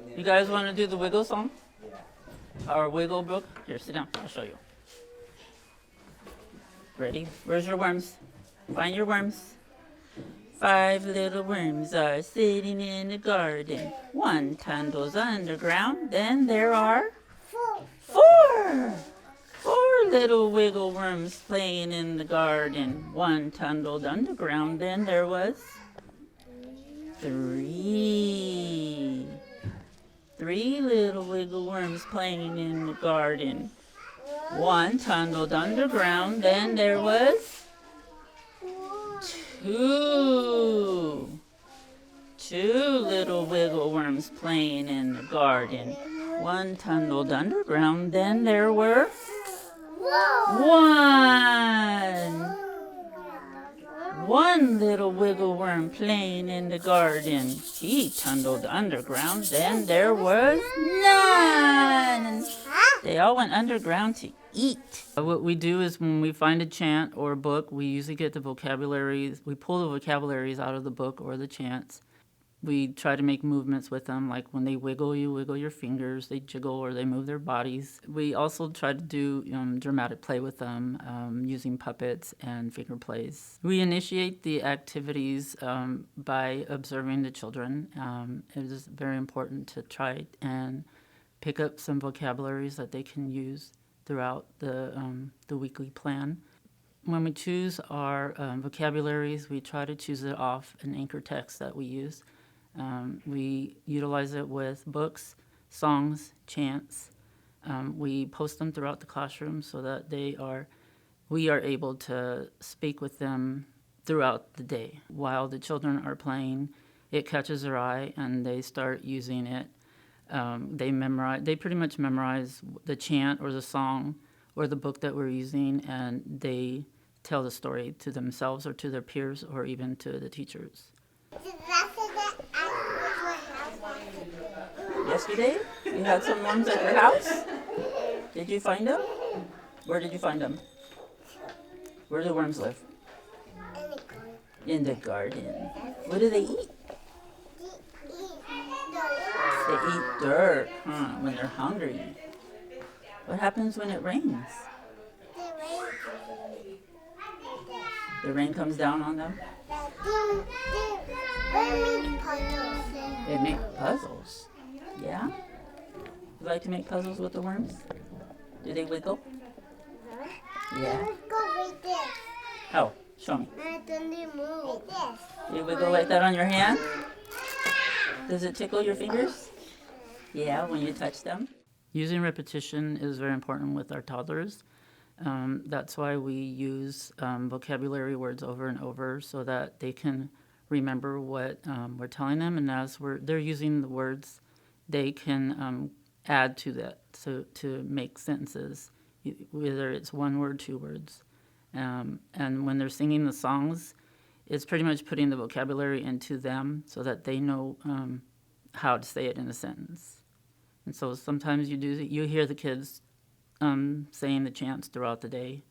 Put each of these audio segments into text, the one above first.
You guys want to do the wiggle song? Our wiggle book? Here, sit down. I'll show you. Ready? Where's your worms? Find your worms. 5 little worms are sitting in the garden. 1 tunnels underground. Then there are 4. 4 little wiggle worms playing in the garden. 1 tunneled underground. Then there was 3. 3 little wiggle worms playing in the garden. 1 tunneled underground. Then there was 2. 2 little wiggle worms playing in the garden. 1 tunneled underground. Then there were 1. 1 little wiggle worm playing in the garden. He tunneled underground. Then there was none. They all went underground to eat. What we do is when we find a chant or a book, we usually get the vocabularies. We pull the vocabularies out of the book or the chants. We try to make movements with them, like when they wiggle, you wiggle your fingers, they jiggle or they move their bodies. We also try to do dramatic play with them using puppets and finger plays. We initiate the activities by observing the children. It is very important to try and pick up some vocabularies that they can use throughout the weekly plan. When we choose our vocabularies, we try to choose it off an anchor text that we use. We utilize it with books, songs, chants. We post them throughout the classroom so that we are able to speak with them throughout the day. While the children are playing, it catches their eye and they start using it. They pretty much memorize the chant or the song or the book that we're using, and they tell the story to themselves or to their peers or even to the teachers. Yesterday, you had some worms at your house? Did you find them? Where did you find them? Where do worms live? In the garden. What do they eat? They eat dirt, when they're hungry. What happens when it rains? The rain comes down on them? They make puzzles. Yeah? You like to make puzzles with the worms? Do they wiggle? Yeah. How? Show me. You wiggle like that on your hand? Does it tickle your fingers? Yeah, when you touch them. Using repetition is very important with our toddlers. That's why we use vocabulary words over and over so that they can remember what we're telling them, and as they're using the words, they can add to that to make sentences, whether it's 1 word, 2 words. And when they're singing the songs, it's pretty much putting the vocabulary into them so that they know how to say it in a sentence. And so sometimes you hear the kids saying the chants throughout the day,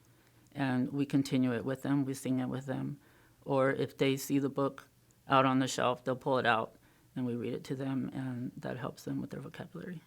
and we continue it with them, we sing it with them. Or if they see the book out on the shelf, they'll pull it out and we read it to them, and that helps them with their vocabulary.